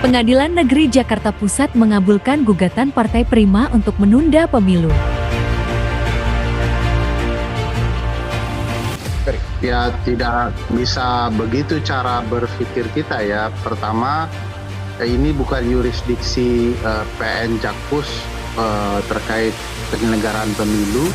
Pengadilan Negeri Jakarta Pusat mengabulkan gugatan Partai Prima untuk menunda pemilu. Ya, tidak bisa begitu cara berpikir kita ya. Pertama, ini bukan yurisdiksi PN Jakpus terkait penyelenggaraan pemilu.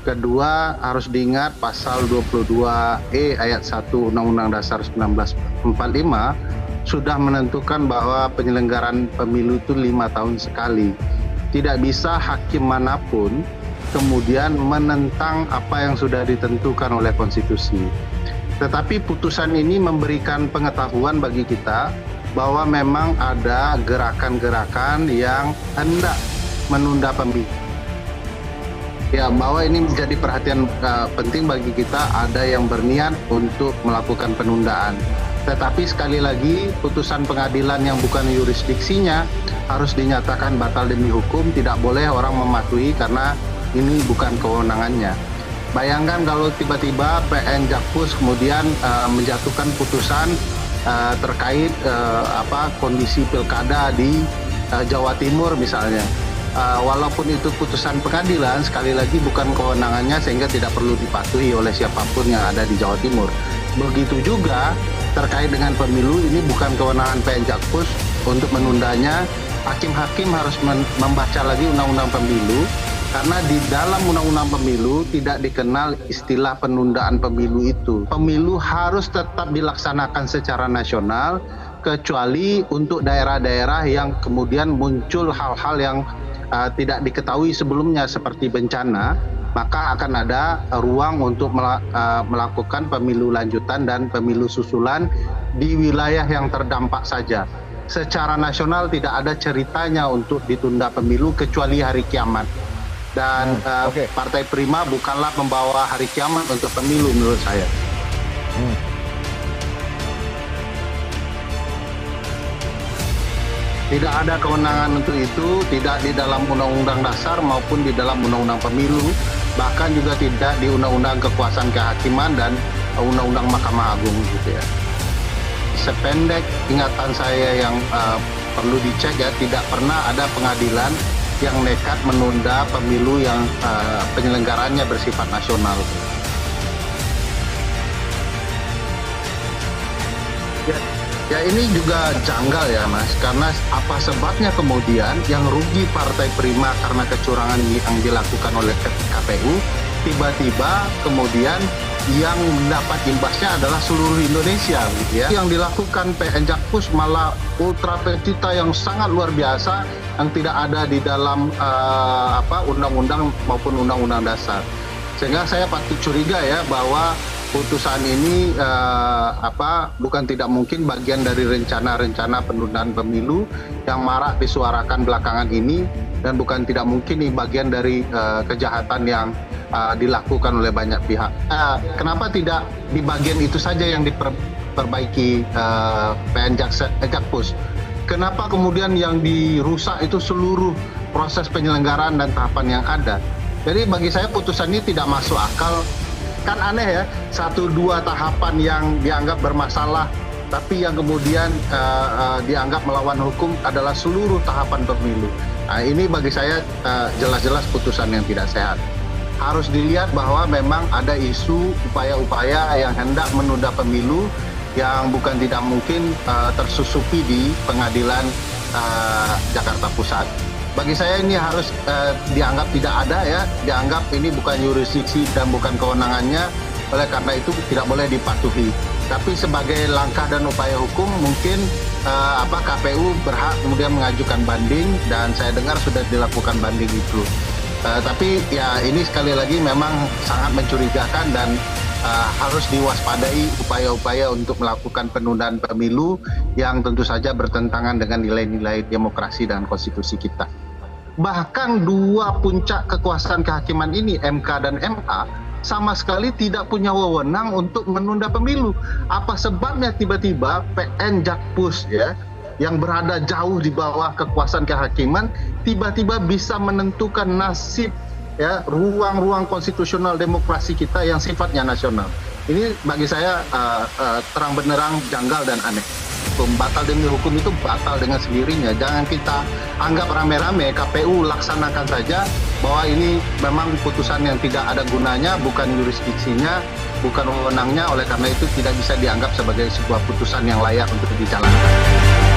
Kedua, harus diingat pasal 22E ayat 1 Undang-Undang Dasar 1945 sudah menentukan bahwa penyelenggaraan pemilu itu 5 tahun sekali. Tidak bisa hakim manapun kemudian menentang apa yang sudah ditentukan oleh konstitusi. Tetapi putusan ini memberikan pengetahuan bagi kita bahwa memang ada gerakan-gerakan yang hendak menunda pemilu. Ya, bahwa ini menjadi perhatian penting bagi kita, ada yang berniat untuk melakukan penundaan. Tetapi sekali lagi, putusan pengadilan yang bukan yurisdiksinya harus dinyatakan batal demi hukum, tidak boleh orang mematuhi karena ini bukan kewenangannya. Bayangkan kalau tiba-tiba PN Jakpus kemudian menjatuhkan putusan terkait kondisi pilkada di Jawa Timur misalnya. Walaupun itu putusan pengadilan, sekali lagi bukan kewenangannya sehingga tidak perlu dipatuhi oleh siapapun yang ada di Jawa Timur. Begitu juga terkait dengan pemilu, ini bukan kewenangan PN Jakpus untuk menundanya. Hakim-hakim harus membaca lagi undang-undang pemilu, karena di dalam undang-undang pemilu tidak dikenal istilah penundaan pemilu itu. Pemilu harus tetap dilaksanakan secara nasional, kecuali untuk daerah-daerah yang kemudian muncul hal-hal yang tidak diketahui sebelumnya seperti bencana, maka akan ada ruang untuk melakukan pemilu lanjutan dan pemilu susulan di wilayah yang terdampak saja. Secara nasional tidak ada ceritanya untuk ditunda pemilu kecuali hari kiamat. Dan Partai Prima bukanlah membawa hari kiamat untuk pemilu menurut saya. Tidak ada kewenangan untuk itu, tidak di dalam Undang-Undang Dasar maupun di dalam Undang-Undang Pemilu, bahkan juga tidak di Undang-Undang Kekuasaan Kehakiman dan Undang-Undang Mahkamah Agung gitu ya. Sependek ingatan saya yang perlu dicek ya, tidak pernah ada pengadilan yang nekat menunda pemilu yang penyelenggaraannya bersifat nasional. Ya ini juga janggal ya Mas, karena apa sebabnya kemudian yang rugi Partai Prima karena kecurangan yang dilakukan oleh KPU, tiba-tiba kemudian yang mendapat imbasnya adalah seluruh Indonesia gitu ya. Yang dilakukan PN Jakpus malah ultra petita yang sangat luar biasa yang tidak ada di dalam undang-undang maupun undang-undang dasar. Sehingga saya patut curiga ya bahwa putusan ini bukan tidak mungkin bagian dari rencana-rencana penundaan pemilu yang marak disuarakan belakangan ini, dan bukan tidak mungkin ini bagian dari kejahatan yang dilakukan oleh banyak pihak. Kenapa tidak di bagian itu saja yang diperbaiki PN Jakpus? Kenapa kemudian yang dirusak itu seluruh proses penyelenggaraan dan tahapan yang ada? Jadi bagi saya putusan ini tidak masuk akal. Kan aneh ya, 1-2 tahapan yang dianggap bermasalah, tapi yang kemudian dianggap melawan hukum adalah seluruh tahapan pemilu. Nah, ini bagi saya jelas-jelas putusan yang tidak sehat. Harus dilihat bahwa memang ada isu upaya-upaya yang hendak menunda pemilu yang bukan tidak mungkin tersusupi di pengadilan Jakarta Pusat. Bagi saya ini harus dianggap tidak ada ya, dianggap ini bukan yurisdiksi dan bukan kewenangannya, oleh karena itu tidak boleh dipatuhi. Tapi sebagai langkah dan upaya hukum mungkin KPU berhak kemudian mengajukan banding, dan saya dengar sudah dilakukan banding itu. Tapi ya ini sekali lagi memang sangat mencurigakan dan harus diwaspadai upaya-upaya untuk melakukan penundaan pemilu yang tentu saja bertentangan dengan nilai-nilai demokrasi dan konstitusi kita. Bahkan dua puncak kekuasaan kehakiman ini, MK dan MA, sama sekali tidak punya wewenang untuk menunda pemilu. Apa sebabnya tiba-tiba PN Jakpus ya, yang berada jauh di bawah kekuasaan kehakiman, tiba-tiba bisa menentukan nasib ya ruang-ruang konstitusional demokrasi kita yang sifatnya nasional. Ini bagi saya terang benderang janggal dan aneh. hukum. Batal demi hukum itu batal dengan sendirinya. Jangan kita anggap rame-rame, KPU laksanakan saja bahwa ini memang putusan yang tidak ada gunanya, bukan jurisdiksinya, bukan wewenangnya, oleh karena itu tidak bisa dianggap sebagai sebuah putusan yang layak untuk dijalankan.